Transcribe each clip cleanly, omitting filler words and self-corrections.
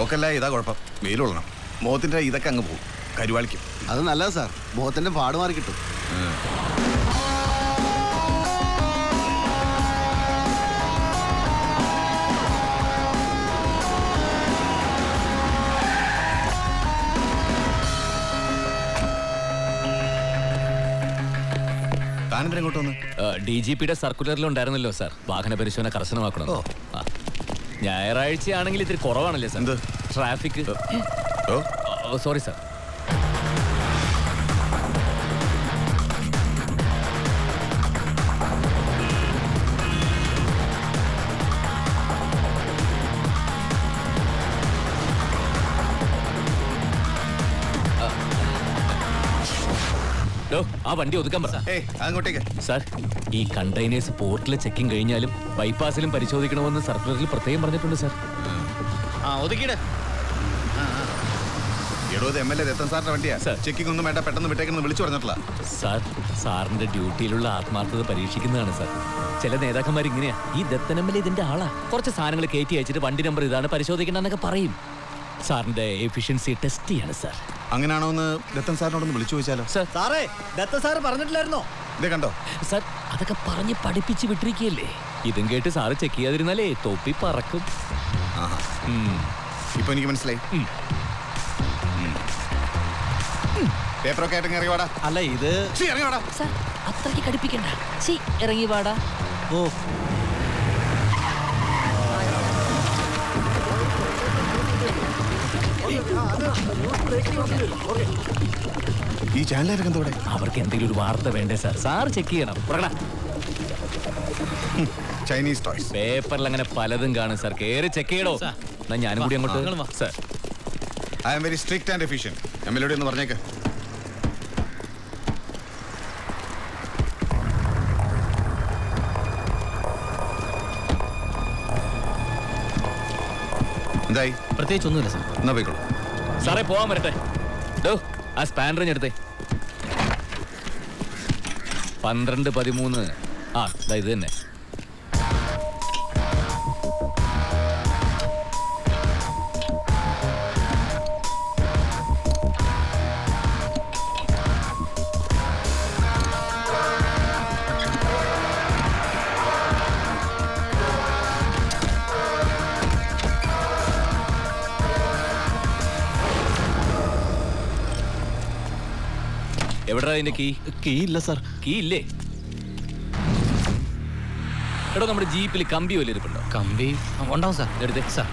ലോക്കല്ലായ ഇതാ കുഴപ്പം. വെയിലുള്ളണം. മുഖത്തിന്റെ ഇതൊക്കെ അങ്ങ് പോകും, കരുവാളിക്കും. അത് നല്ലത് സാർ, മുഖത്തിന്റെ പാട് മാറി കിട്ടും. താനെന്തിനാ വന്ന്? DGPയുടെ സർക്കുലറിലുണ്ടായിരുന്നല്ലോ സാർ, വാഹന പരിശോധന കർശനമാക്കണം. ഞായറാഴ്ചയാണെങ്കിൽ ഇത്തിരി കുറവാണല്ലേ സാർ ട്രാഫിക്? Sorry sir. ആ വണ്ടി ഒതുക്കാൻ പറ. അങ്ങോട്ടേക്ക് സാർ, ഈ കണ്ടെയ്നേഴ്സ് പോർട്ടിലെ ചെക്കിംഗ് കഴിഞ്ഞാലും ബൈപ്പാസിലും പരിശോധിക്കണമെന്ന് സർക്കുലറിൽ പ്രത്യേകം പറഞ്ഞിട്ടുണ്ട് സാർ. രത്തൻ സാറിന്റെ വണ്ടിയാ. ചെക്കിംഗ് ഒന്നും വേണ്ട, പെട്ടെന്ന് വിട്ടേക്കെന്ന് വിളിച്ചു പറഞ്ഞിട്ടില്ല സാർ. സാറിന്റെ ഡ്യൂട്ടിയിലുള്ള ആത്മാർത്ഥത പരീക്ഷിക്കുന്നതാണ് സാർ. ചില നേതാക്കന്മാർ ഇങ്ങനെയാ, ഈ ദത്തൻ MLA ഇതിന്റെ ആളാ, കുറച്ച് സാധനങ്ങൾ കയറ്റി അയച്ചിട്ട് വണ്ടി നമ്പർ ഇതാണ് പരിശോധിക്കണമെന്നൊക്കെ പറയും. സാറിന്റെ എഫിഷ്യൻസി ടെസ്റ്റ് ചെയ്യാണ് സാർ. അങ്ങനെയാണോ എന്ന് ദത്തൻ സാറിനോടൊന്ന് വിളിച്ചു ചോദിച്ചാലോ? സാറേ, ദത്തൻ സാറ് പറഞ്ഞിട്ടില്ലായിരുന്നോ? ഇത് കണ്ടോ സാർ, അതൊക്കെ പറഞ്ഞ് പഠിപ്പിച്ച് വിട്ടിരിക്കുകയല്ലേ. ഇതും കേട്ട് സാറ് ചെക്ക് ചെയ്യാതിരുന്നാലേ തൊപ്പി പറക്കും. ഇപ്പൊ എനിക്ക് മനസ്സിലായി. പേപ്പറൊക്കെ ആയിട്ട് ഇറങ്ങി വാടാ. അല്ല, ഇത് ഇറങ്ങി വാടാ. സാർ, അത്രയ്ക്ക് കടുപ്പിക്കണ്ട. ഇറങ്ങി വാടാ. ഓ, ഈ ചാനലുകാരൊക്കെ എന്താ ഇവിടെ? അവർക്ക് എന്തെങ്കിലും ഒരു വാർത്ത വേണ്ടേ സാർ? സാർ ചെക്ക് ചെയ്യണം. ചൈനീസ് ടോയ്സ് പേപ്പറിൽ അങ്ങനെ പലതും കാണും സാർ. കേറി ചെക്ക് ചെയ്യണോ? എന്നാ ഞാനും കൂടി അങ്ങോട്ട്. Sir, I am very strict and efficient. MLA ഒന്ന് പറഞ്ഞേക്ക്. എന്തായി? പ്രത്യേകിച്ച് ഒന്നുമില്ല സാർ. എന്നാ പോയിക്കോളൂ. സാറേ, പോവാൻ വരട്ടെ. ആ സ്പാനറിഞ്ഞെടുത്തേ. 12-13. ഇത് തന്നെ. എവിടാ അതിന്റെ കീ? കീ ഇല്ല സാർ. കീ ഇല്ലേ? എടോ, നമ്മുടെ ജീപ്പിൽ കമ്പി വല്ല ഇരിപ്പുണ്ടോ? കമ്പി ഉണ്ടാവും സാർ. എടുത്തേ സാർ.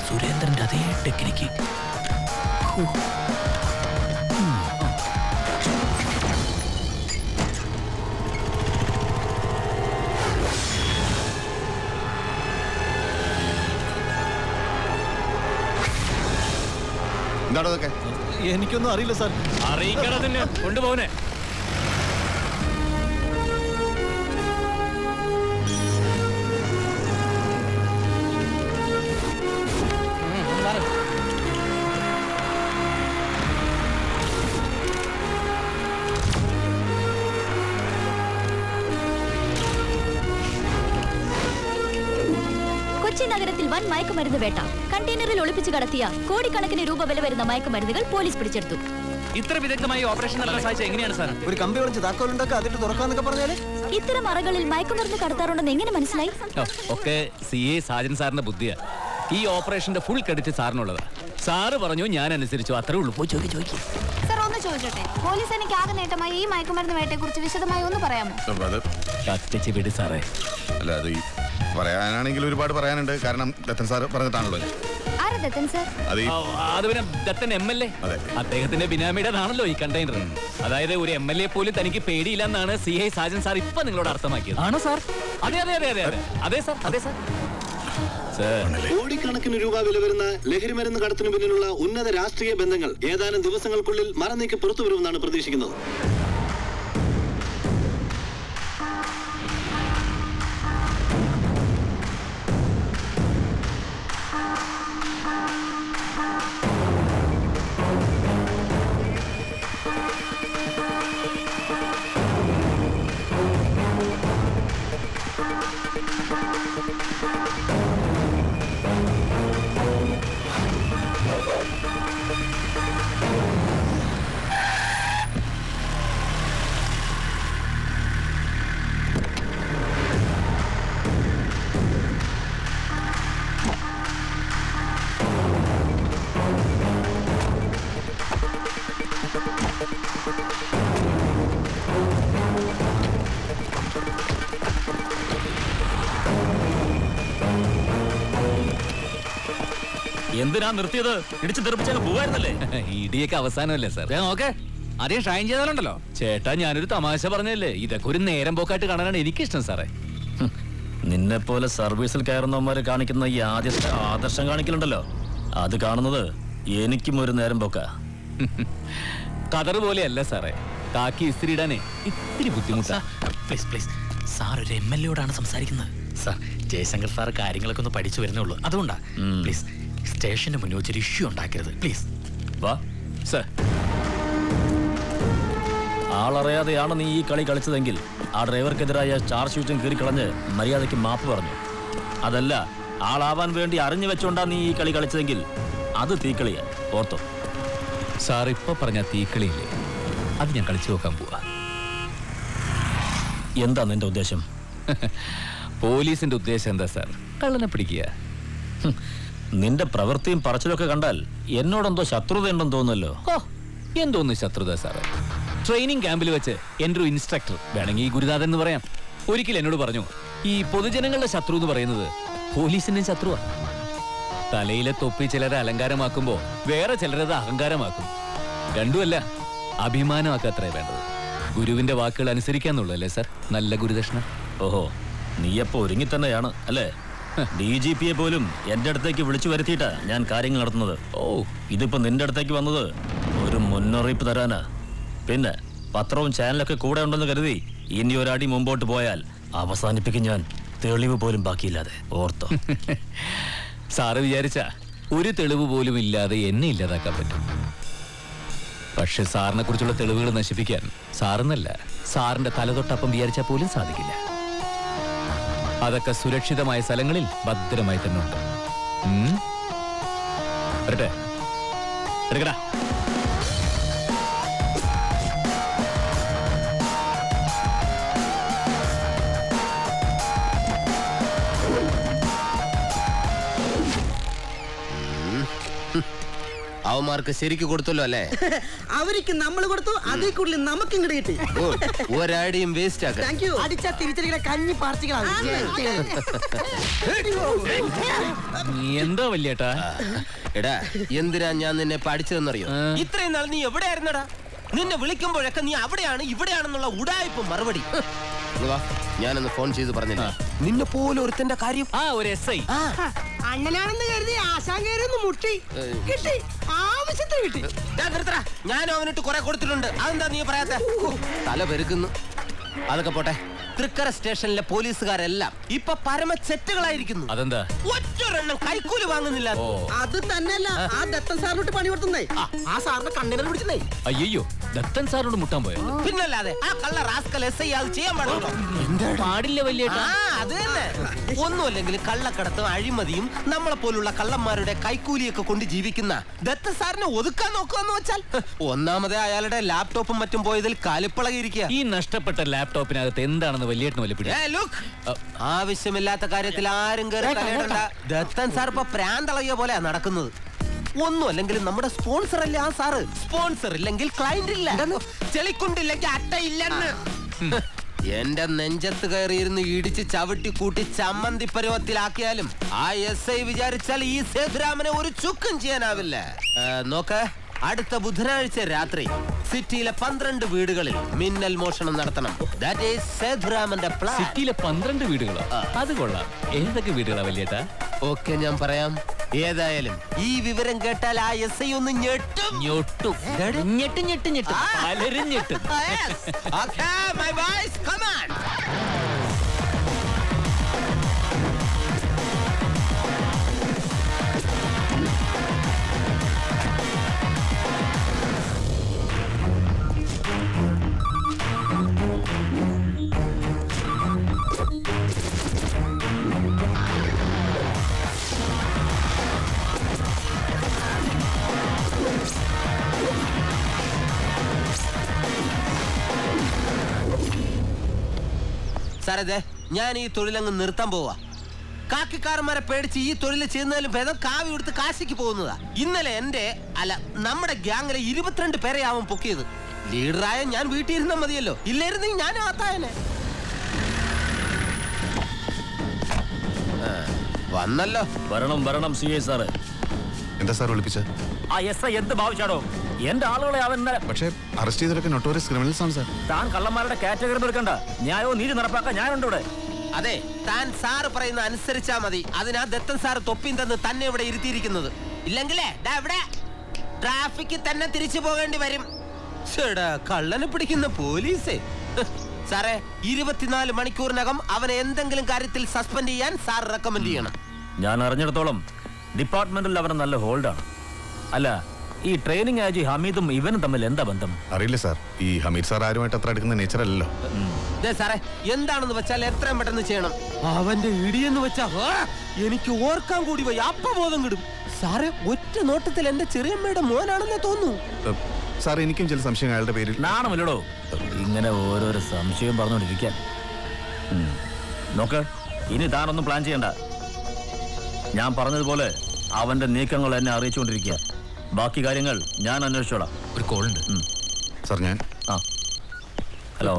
സുരേന്ദ്രന്റെ അതേ ടെക്നിക്ക്. എന്താണോ അതൊക്കെ? എനിക്കൊന്നും അറിയില്ല സാർ. അറിയിക്കണം തന്നെ. കൊണ്ടുപോകണേ. കൊച്ചി നഗരത്തിൽ വൻ മയക്കുമരുന്ന് വേട്ട. കണ്ടെയ്നറിൽ ഒളിപ്പിച്ചു കടത്തിയ കോടിക്കണക്കിന് രൂപ വില വരുന്ന മയക്കുമരുന്നുകൾ പോലീസ് പിടിച്ചെടുത്തു. ഇത്ര വിദഗ്ധമായി ഓപ്പറേഷൻ നടത്താൻ സാധിച്ചത് എങ്ങനെയാണ് സാർ? ഒരു കമ്പി വിളിച്ച് താക്കോലുണ്ടാക്കുക, അതിട്ട് തുറക്കാന്നൊക്കെ പറഞ്ഞാല് ഇത്തരം അറകളിൽ മയക്കുമരുന്ന് കടത്താറുണ്ടെന്ന് എങ്ങനെ മനസ്സിലായി? ഒക്കെ CA സാജൻ സാറിന്റെ ബുദ്ധിയാ. ഈ ഓപ്പറേഷന്റെ ഫുൾ ക്രെഡിറ്റ് സാറിനുള്ളതാ. സാറ് പറഞ്ഞു, ഞാൻ അനുസരിച്ചു. അത്രേ ഉള്ളൂ. പോയി ചോദിക്കും. സാർ, ഒന്ന് ചോദിച്ചോട്ടെ, പോലീസ് എനിക്ക് ആകെ നേട്ടമായി ഈ മയക്കുമരുന്ന് വേട്ടയെ കുറിച്ച് വിശദമായി ഒന്ന് പറയാമോ? കത്തിച്ച് വിട് സാറേ. അല്ല, അത് പറയാനാണെങ്കിൽ ഒരുപാട് പറയാനുണ്ട്. കാരണം ദത്തൻ സാർ പറഞ്ഞിട്ടാണല്ലോ. അത് പിന്നെ ദത്തൻ MLA, അദ്ദേഹത്തിന്റെ ബിനാമിയുടേതാണല്ലോ ഈ കണ്ടെയ്നർ. അതായത് ഒരു MLA പോലും തനിക്ക് പേടിയില്ലെന്നാണ് CI സാജൻ സാർ ഇപ്പൊ നിങ്ങളോട് അർത്ഥമാക്കിയത്. ആണോ സാർ? അതെ അതെ അതെ അതെ അതെ അതെ സാർ. അതെ സാർ. കോടിക്കണക്കിന് രൂപ വില വരുന്ന ലഹരിമരുന്ന് കടത്തിനു പിന്നിലുള്ള ഉന്നത രാഷ്ട്രീയ ബന്ധങ്ങൾ ഏതാനും ദിവസങ്ങൾക്കുള്ളിൽ മറനീക്കി പുറത്തുവരുമെന്നാണ് പ്രതീക്ഷിക്കുന്നത്. എന്തിനാ നിർത്തിയത്? ഇടിച്ചു തെറിപ്പിച്ചാൽ പോവായിരുന്നല്ലേ? ഇടിയൊക്കെ അവസാനമല്ലേ സാർ? ഓക്കെ, അതേ ഷൈൻ ചെയ്താലുണ്ടല്ലോ. ചേട്ടാ, ഞാനൊരു തമാശ പറഞ്ഞല്ലേ. ഇതൊക്കെ ഒരു നേരം പോക്കായിട്ട് കാണാനാണ് എനിക്കിഷ്ടം സാറേ. നിന്നെ പോലെ സർവീസിൽ കയറുന്നവന്മാര് കാണിക്കുന്ന ഈ ആദ്യത്തെ ആദർശം കാണിക്കലുണ്ടല്ലോ, അത് കാണുന്നത് എനിക്കും ഒരു നേരം പോക്ക. കതറ് പോലെയല്ല സാറേ, കാക്കി ഇസ്തിരി ഇടാനേ ഇത്തിരി ബുദ്ധിമുട്ടാ. പ്ലീസ് പ്ലീസ്, സാർ ഒരു MLA യോടാണ് സംസാരിക്കുന്നത്. സാർ, ജയശങ്കർ സാർ കാര്യങ്ങളൊക്കെ ഒന്ന് പഠിച്ചു വരുന്നേ ഉള്ളൂ. അതുകൊണ്ടാ പ്ലീസ് സ്റ്റേഷന് മുന്നിൽ വെച്ചൊരു ഇഷ്യൂ ഉണ്ടാക്കരുത് പ്ലീസ്. വാ സാർ, ആളറിയാതെയാണ് നീ ഈ കളി കളിച്ചതെങ്കിൽ ആ ഡ്രൈവർക്കെതിരായ ചാർജ് ഷീറ്റും കീറിക്കളഞ്ഞ് മര്യാദയ്ക്ക് മാപ്പ് പറഞ്ഞു. അതല്ല, ആളാവാൻ വേണ്ടി അറിഞ്ഞു വെച്ചോണ്ടാ നീ ഈ കളി കളിച്ചതെങ്കിൽ അത് തീക്കളിയാ, ഓർത്തോ. സാർ ഇപ്പൊ പറഞ്ഞ തീക്കളിയില്ലേ, അത് ഞാൻ കളിച്ചു നോക്കാൻ പോവാ. എന്താ നിന്റെ ഉദ്ദേശം? പോലീസിന്റെ ഉദ്ദേശം എന്താ സാർ? കള്ളനെ പിടിക്കുക. നിന്റെ പ്രവൃത്തിയും പറച്ചിലൊക്കെ കണ്ടാൽ എന്നോടെന്തോ ശത്രുതയുണ്ടെന്ന് തോന്നുന്നല്ലോ. എന്തോന്ന് ശത്രുത സാറേ? ട്രെയിനിങ് ക്യാമ്പിൽ വെച്ച് എൻ്റെ ഒരു ഇൻസ്ട്രക്ടർ, വേണമെങ്കിൽ ഗുരുനാഥൻ എന്ന് പറയാം, ഒരിക്കൽ എന്നോട് പറഞ്ഞു, ഈ പൊതുജനങ്ങളുടെ ശത്രു എന്ന് പറയുന്നത് പോലീസിന്റെ ശത്രുവാ. തലയിലെ തൊപ്പി ചിലരെ അലങ്കാരമാക്കുമ്പോ വേറെ ചിലരത് അഹങ്കാരമാക്കും. രണ്ടുമല്ല, അഭിമാനമാക്കത്രേ വേണ്ടത്. ഗുരുവിന്റെ വാക്കുകൾ അനുസരിക്കാന്നുള്ളല്ലേ സാർ നല്ല ഗുരുദക്ഷിണ? ഓഹോ, നീയപ്പോ ഒരുങ്ങി തന്നെയാണ് അല്ലേ? DGPയെ പോലും എന്റെ അടുത്തേക്ക് വിളിച്ചു വരുത്തിയിട്ടാ ഞാൻ കാര്യങ്ങൾ നടത്തുന്നത്. ഓ, ഇതിപ്പോ നിന്റെ അടുത്തേക്ക് വന്നത് ഒരു മുന്നറിയിപ്പ് തരാനാ. പിന്നെ പത്രവും ചാനലൊക്കെ കൂടെ ഉണ്ടെന്ന് കരുതി ഇനി ഒരടി മുമ്പോട്ട് പോയാൽ അവസാനിപ്പിക്കും ഞാൻ, തെളിവ് പോലും ബാക്കിയില്ലാതെ, ഓർത്തോ. സാറ് വിചാരിച്ച ഒരു തെളിവ് പോലും ഇല്ലാതെ എന്നെ ഇല്ലാതാക്കാൻ പറ്റും. പക്ഷെ സാറിനെ കുറിച്ചുള്ള തെളിവുകൾ നശിപ്പിക്കാൻ സാറെന്നല്ല, സാറിന്റെ തലതൊട്ടപ്പം വിചാരിച്ചാൽ പോലും സാധിക്കില്ല. അതൊക്കെ സുരക്ഷിതമായ സ്ഥലങ്ങളിൽ ഭദ്രമായി തന്നെ ഉണ്ട്. വരട്ടെ, എടുക്കടാ. അവന്മാർക്ക് ശരിക്ക് കൊടുത്തല്ലോ അല്ലേ? അവർക്ക് നമ്മൾ കൊടുത്തു, അതിൽ കൂടുതൽ നമുക്ക് ഇങ്ങോട്ട് കിട്ടി. ഒരടിയും വേസ്റ്റ് ആക്കാം. Thank you. അടിച്ചാ തിരിച്ചടികളെ കഞ്ഞി പാർട്ടികളാണ്. എന്താ വല്യേട്ടാ? എടാ, എന്തിനാ ഞാൻ നിന്നെ പഠിച്ചതെന്നറിയോ? ഇത്രയും നാൾ നീ എവിടെയായിരുന്നടാ? നിന്നെ വിളിക്കുമ്പോഴൊക്കെ നീ അവിടെയാണ് ഇവിടെയാണെന്നുള്ള ഉടായ്പ മറുപടി. ഞാനൊന്ന് ഫോൺ ചെയ്ത് പറഞ്ഞില്ല, നിന്നെ പോലെ ഒരുത്തന്റെ കാര്യം. ഒരു SI അണ്ണനാണെന്ന് കരുതി ആശാൻ കയറി മുട്ടി കിട്ടി, ആവശ്യത്തിന് കിട്ടി. ഞാൻ അവനിട്ട് കുറെ കൊടുത്തിട്ടുണ്ട്, അതെന്താ നീ പറയാത്ത? തല പെരുക്കുന്നു. അതൊക്കെ പോട്ടെ, തൃക്കര സ്റ്റേഷനിലെ പോലീസുകാരെല്ലാം ഇപ്പൊ പരമ ചെറ്റുകളായിരിക്കുന്നു. അതെന്താ? ഒറ്റൊരെണ്ണം കൈക്കൂലി വാങ്ങുന്നില്ല. അത് തന്നെയല്ല, ആ ദത്തൻ സാറിനോട്ട് പണി കൊടുത്തുന്നേ, ആ സാറിന്റെ കണ്ണിനെ പിടിച്ചേ. അയ്യോ, ദത്തൻ സാറിനോട് മുട്ടാൻ പോയോ? പിന്നല്ലാതെ, ആ കള്ള റാസ്കൽ SI അത് ചെയ്യാൻ പാടുണ്ടോ? പാടില്ല വല്യേട്ടാ. അത് തന്നെ. ഒന്നുമല്ലെങ്കിൽ കള്ളക്കടത്തും അഴിമതിയും നമ്മളെ പോലുള്ള കള്ളന്മാരുടെ കൈക്കൂലിയൊക്കെ കൊണ്ട് ജീവിക്കുന്ന ദത്ത സാറിനെ ഒതുക്കാൻ നോക്കുകയെന്ന് വെച്ചാൽ, ഒന്നാമതേ അയാളുടെ ലാപ്ടോപ്പും മറ്റും പോയതിൽ കാലിപ്പളകിയിരിക്കുക. ഈ നഷ്ടപ്പെട്ട ലാപ്ടോപ്പിനകത്ത് എന്താണെന്ന് വലിയേട്ടന് വലിപ്പിടി. ആവശ്യമില്ലാത്ത കാര്യത്തിൽ ആരും കയറി തലയിടണ്ട. ദത്തൻ സാർ ഇപ്പൊ പ്രാന്തളകിയ പോലെയാ നടക്കുന്നത്. ഒന്നും അല്ലെങ്കിലും നമ്മുടെ സ്പോൺസർ അല്ലേ ആ സാറ്. സ്പോൺസർ ഇല്ലെങ്കിൽ ക്ലയന്റ് ഇല്ല, ചെളിക്കുണ്ടില്ലെങ്കിൽ അട്ടയില്ലെന്ന്. എന്റെ നെഞ്ചത്ത് കയറിയിരുന്ന് ഇടിച്ച് ചവിട്ടി കൂട്ടി ചമ്മന്തി പരുവത്തിലാക്കിയാലും ആ SI വിചാരിച്ചാൽ ഈ സേതുരാമനെ ഒരു ചുക്കും ചെയ്യാനാവില്ല. നോക്ക്, അടുത്ത ബുധനാഴ്ച രാത്രി സിറ്റിയിലെ 12 വീടുകളിൽ മിന്നൽ മോഷണം നടത്തണം. ദാറ്റ് ഈസ് സേതുരാമന്റെ പ്ലാൻ. സിറ്റിയിലെ 12 വീടുകളോ? അത് കൊള്ളാം. ഏതൊക്കെ വീടുകളാ വല്യേട്ടാ? ഓക്കെ, ഞാൻ പറയാം. ഏതായാലും ഈ വിവരം കേട്ടാൽ ആ SI ഒന്ന് ഞെട്ടും. പലരും ഞെട്ടും. Okay, my boys, come on. സാറേ, ഞാൻ ഈ തൊഴിലങ്ങ് നിർത്താൻ പോവാ. കാക്കിക്കാരന്മാരെ പേടിച്ച് ഈ തൊഴിൽ ചെയ്യുന്നതിലും ഭേദം കാവി കൊടുത്ത് കാശിക്ക് പോകുന്നതാ. ഇന്നലെ നമ്മുടെ ഗ്യാങ്ങിലെ 22 പേരെ ആവും പൊക്കിയത്. ലീഡറായ ഞാൻ വീട്ടിൽ ഇരുന്നാൽ മതിയല്ലോ, ഇല്ലായിരുന്നെങ്കിൽ ഞാൻ ആത്തായനെ. വന്നല്ലോ. വരണം CI സാറ്. എന്താ സാർ വിളിപ്പിച്ച? ആ SI എന്ത് ഭാവിച്ചാടോ? എന്റെ ആളുകളെ അവൻ പക്ഷേ അറസ്റ്റ് ചെയ്തവരൊക്കെ നൊട്ടോറിയസ് ക്രിമിനൽസ് ആണ് സാർ. താൻ കള്ളന്മാരുടെ കാറ്റഗറി എടുക്കണ്ട. ന്യായവും നീതി നടപ്പാക്കാൻ ഞാനുണ്ട് ഇവിടെ. അതെ, താൻ സാറ് പറയുന്ന അനുസരിച്ചാ മതി. അതിനാ ദത്തൻ സാറ് തൊപ്പിയും തന്ന് തന്നെ ഇവിടെ ഇരുത്തിയിരിക്കുന്നത്. ഇല്ലെങ്കിലേ ഇവിടെ ട്രാഫിക്കിൽ തന്നെ തിരിച്ചു പോകേണ്ടി വരും. കള്ളനെ പിടിക്കുന്ന പോലീസേ. സാറേ, 24 മണിക്കൂറിനകം അവനെ എന്തെങ്കിലും കാര്യത്തിൽ സസ്പെൻഡ് ചെയ്യാൻ സാർ റെക്കമെൻഡ് ചെയ്യണം. ഞാൻ അറിഞ്ഞിടത്തോളം ഡിപ്പാർട്ട്മെന്റിൽ അവന് നല്ല ഹോൾഡാണ്. അല്ല, ഈ ട്രെയിനിങ് ആജി ഹമീദും ഇവനും തമ്മിൽ എന്താ ബന്ധം? അറിയില്ല സാർ. ഈ ഹമീദ് സാർ ആരുമായിട്ട് അത്ര അടുക്കുന്ന നേച്ചർ അല്ലല്ലോ. സാറേ, എന്താണെന്ന് വെച്ചാൽ എത്രയും പെട്ടെന്ന് ചെയ്യണം. അവന്റെ ഇടിയെന്ന് വെച്ചാ എനിക്ക് ഓർക്കാൻ കൂടി പോയി. അപ്പബോധം കിടും. സാറേ, ഒറ്റ നോട്ടത്തിൽ എന്റെ ചെറിയമ്മയുടെ മോനാണെന്ന് തോന്നുന്നു. സാർ, എനിക്കും ചില സംശയം അയാളുടെ പേരിൽ. നാണമില്ലടോ ഇങ്ങനെ ഓരോരോ സംശയം പറഞ്ഞുകൊണ്ടിരിക്കാൻ. നോക്ക്, ഇനി താനൊന്നും പ്ലാൻ ചെയ്യണ്ട. ഞാൻ പറഞ്ഞതുപോലെ അവന്റെ നീക്കങ്ങൾ എന്നെ അറിയിച്ചുകൊണ്ടിരിക്കുക. ബാക്കി കാര്യങ്ങൾ ഞാൻ അന്വേഷിച്ചോളാം. ഒരു കോളുണ്ട് സാർ. ഞാൻ ഹലോ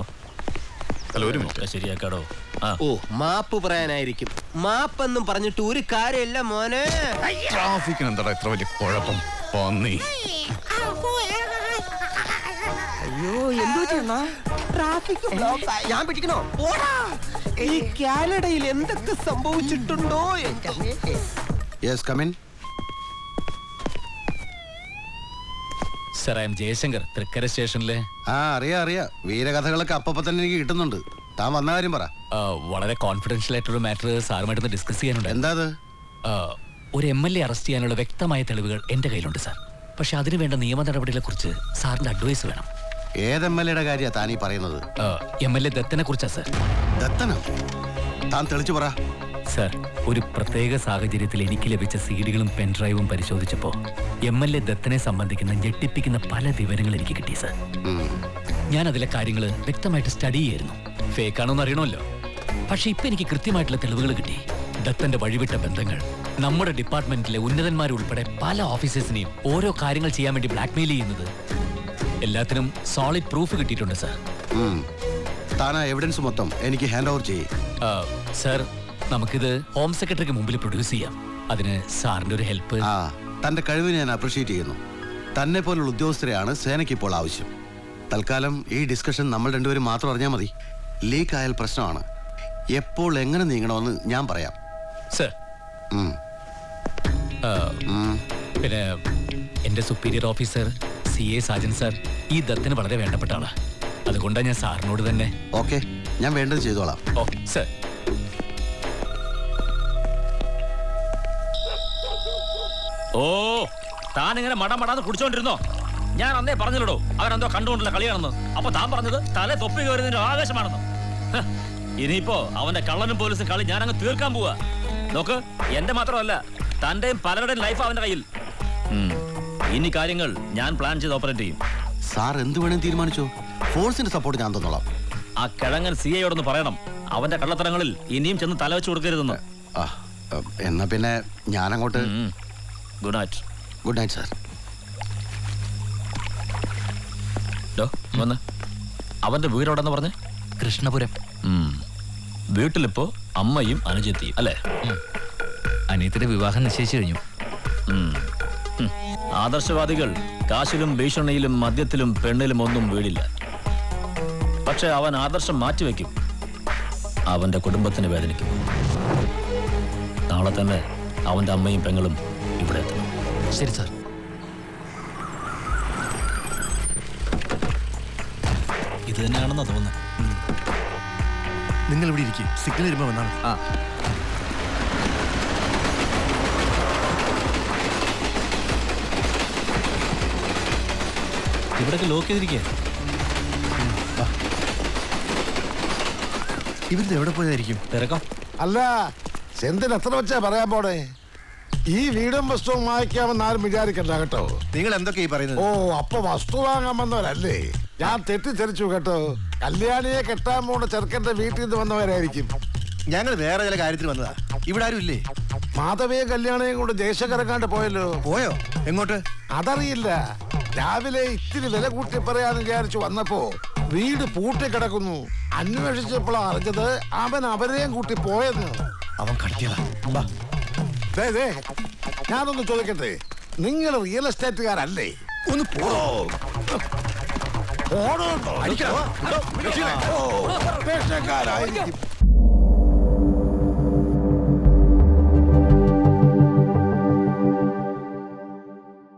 ഒരു മിനിറ്റ്. ശരിയാക്കാടോ. ഓ, മാപ്പ് പറയാനായിരിക്കും. മാപ്പെന്നും പറഞ്ഞിട്ട് ഒരു കാര്യമില്ല മോനെ. ട്രാഫിക്കിന് എന്താ ഇത്ര വലിയ കുഴപ്പം? പന്നി. അയ്യോ, എന്തോ ട്രാഫിക് ഞാൻ പിടിക്കണോ? ഈ കാനഡയിൽ എന്തൊക്കെ സംഭവിച്ചിട്ടുണ്ടോ? സർ, ഐ എം ജയശങ്കർ, തൃക്കര സ്റ്റേഷനിലെ. അറിയാം. വീരകഥകളൊക്കെ അപ്പൊ തന്നെ എനിക്ക് കിട്ടുന്നുണ്ട്. താൻ വന്ന കാര്യം പറ. വളരെ കോൺഫിഡൻഷ്യൽ ആയിട്ടൊരു മാറ്റർ സാറുമായിട്ടൊന്ന് ഡിസ്കസ് ചെയ്യാനുണ്ട്. എന്താ? ഒരു MLA അറസ്റ്റ് ചെയ്യാനുള്ള വ്യക്തമായ തെളിവുകൾ എന്റെ കയ്യിലുണ്ട് സാർ. പക്ഷെ അതിനു വേണ്ട നിയമ നടപടികളെ കുറിച്ച് സാറിന്റെ അഡ്വൈസ് വേണം. ഏത് MLA കാര്യ താനീ പറയുന്നത്? MLA ദത്തനെ കുറിച്ചാ സാർ. ദത്തനോ? താൻ തെളിച്ചു പറ. സാർ, ഒരു പ്രത്യേക സാഹചര്യത്തിൽ എനിക്ക് ലഭിച്ച സീഡികളും പെൻഡ്രൈവും പരിശോധിച്ചപ്പോൾ MLA ദത്തനെ സംബന്ധിക്കുന്ന ഞെട്ടിപ്പിക്കുന്ന പല വിവരങ്ങൾ എനിക്ക് കിട്ടി സാർ. ഞാൻ അതിലെ കാര്യങ്ങൾ വ്യക്തമായിട്ട് സ്റ്റഡി ചെയ്യായിരുന്നു. ഫേക്കാണോന്ന് അറിയണമല്ലോ. പക്ഷെ ഇപ്പൊ എനിക്ക് കൃത്യമായിട്ടുള്ള തെളിവുകൾ കിട്ടി. ദത്തന്റെ വഴിവിട്ട ബന്ധങ്ങൾ നമ്മുടെ ഡിപ്പാർട്ട്മെന്റിലെ ഉന്നതന്മാരുൾപ്പെടെ പല ഓഫീസേഴ്സിനെയും ഓരോ കാര്യങ്ങൾ ചെയ്യാൻ വേണ്ടി ബ്ലാക്ക്മെയിൽ ചെയ്യുന്നത്, എല്ലാത്തിനും സോളിഡ് പ്രൂഫ് കിട്ടിയിട്ടുണ്ട് സാർ. താനാ എവിഡൻസ് മൊത്തം എനിക്ക് ഹാൻഡ് ഓവർ ചെയ്യേ. സാർ, നമുക്കിത് ഹോം സെക്രട്ടറിക്ക് മുമ്പിൽ പ്രൊഡ്യൂസ് ചെയ്യാം. അതിന് സാറിന്റെ ഒരു ഹെൽപ്പ്. തന്റെ കഴിവിനെ ഞാൻ അപ്രീഷിയേറ്റ് ചെയ്യുന്നു. തന്നെ പോലുള്ള ഉദ്യോഗസ്ഥരെയാണ് സേനയ്ക്ക് ഇപ്പോൾ ആവശ്യം. തൽക്കാലം ഈ ഡിസ്കഷൻ നമ്മൾ രണ്ടുപേരും മാത്രം അറിഞ്ഞാൽ മതി. ലീക്ക് ആയാൽ പ്രശ്നമാണ്. എപ്പോൾ എങ്ങനെ നീങ്ങണമെന്ന് ഞാൻ പറയാം. സർ, പിന്നെ എന്റെ superior officer CA Sajan sir ഈ ദത്തിന് വളരെ വേണ്ടപ്പെട്ട ആളാ. അതുകൊണ്ടാണ് ഞാൻ സാറിനോട് തന്നെ. ഓക്കെ, ഞാൻ വേണ്ടത് ചെയ്തോളാം. ഓ സർ. ഓ, താനിങ്ങനെ മടമടാന്ന് കുടിച്ചോണ്ടിരുന്നോ? ഞാൻ അന്നേ പറഞ്ഞല്ലോ അവരെന്തോ കണ്ടുകൊണ്ടുള്ള കളിയാണെന്ന്. അപ്പൊ താൻ പറഞ്ഞത് തല തൊപ്പി കയറുന്നതിന്റെ ആവേശമാണെന്ന്. ഇനിയിപ്പോ അവന്റെ കള്ളനും പോലീസും കളി ഞാൻ അങ്ങ് തീർക്കാൻ പോവാ. നോക്ക്, എന്റെ മാത്രമല്ല തന്റെയും പലരുടെയും ലൈഫ് അവന്റെ കയ്യിൽ. ഇനി കാര്യങ്ങൾ ഞാൻ പ്ലാൻ ചെയ്ത് ഓപ്പറേറ്റ് ചെയ്യും. സാർ എന്ത് വേണം തീരുമാനിച്ചോ. ഫോഴ്സിന്റെ സപ്പോർട്ട് ഞാൻ തന്നോളാം. ആ കിഴങ്ങൻ CAയോടൊന്ന് പറയണം അവന്റെ കള്ളത്തരങ്ങളിൽ ഇനിയും ചെന്ന് തല വെച്ച് കൊടുക്കരുതെന്ന്. എന്നാ പിന്നെ ഞാൻ അങ്ങോട്ട്. Good night. Good night sir. വന്ന് അവന്റെ വീടോടെന്ന് പറഞ്ഞ്? കൃഷ്ണപുരം. വീട്ടിലിപ്പോ അമ്മയും അനുജത്തിയും അല്ലേ? അനിയത്തിന്റെ വിവാഹം നിശ്ചയിച്ചു കഴിഞ്ഞു. ആദർശവാദികൾ കാശിലും ഭീഷണിയിലും മദ്യത്തിലും പെണ്ണിലും ഒന്നും വീടില്ല. പക്ഷെ അവൻ ആദർശം മാറ്റിവെക്കും. അവന്റെ കുടുംബത്തിന് വേദനിക്കും. നാളെ തന്നെ അവന്റെ അമ്മയും പെങ്ങളും ഇവിടെ എത്തണം. ശരി സാർ. ഇത് തന്നെയാണെന്നാ തോന്നുന്നത്. നിങ്ങൾ ഇവിടെ ഇരിക്കും. സിഗ്നൽ വരുമ്പോ വന്നാണ്. ഇവിടൊക്കെ ലോക്ക് ചെയ്തിരിക്കുക. ഇവരിത് എവിടെ പോയതായിരിക്കും? തിരക്കാം. അല്ല, എന്തിന് എത്ര വെച്ചാ പറയാൻ പോണേ? ഈ വീടും വസ്തുവും വാങ്ങിക്കാമെന്ന് ആരും വിചാരിക്കണ്ട കേട്ടോ. നിങ്ങൾ എന്തൊക്കെ ഈ പറയുന്നത്? ഓ, അപ്പൊ വസ്തു വാങ്ങാൻ വന്നവരല്ലേ? ഞാൻ തെറ്റിദ്ധരിച്ചു കേട്ടോ. കല്യാണിയെ കെട്ടാൻ പോണ ചെറുക്കന്റെ വീട്ടിൽ നിന്ന് വന്നവരായിരിക്കും. ഞങ്ങൾ വേറെ ചില കാര്യത്തിൽ വന്നതാ. ഇവിടെ ആരും ഇല്ലേ? മാധവിയും കല്യാണിയും കൊണ്ട് ദേശക്കറങ്ങാണ്ട് പോയല്ലോ. പോയോ? എങ്ങോട്ട്? അതറിയില്ല. രാവിലെ ഇത്തിരി വില കൂട്ടി പറയാന്ന് വിചാരിച്ചു വന്നപ്പോ വീട് പൂട്ടിക്കിടക്കുന്നു. അന്വേഷിച്ചപ്പോഴാണ് അറിഞ്ഞത് അവൻ അവരെയും കൂട്ടി പോയെന്ന്. അവൻ കടത്തിയതാ. ഞാനൊന്ന് ചോദിക്കട്ടെ, നിങ്ങൾ റിയൽ എസ്റ്റേറ്റുകാരല്ലേ? ഒന്ന് പോടോ. ഓടോ ദേഷ്യക്കാരായിരിക്കും.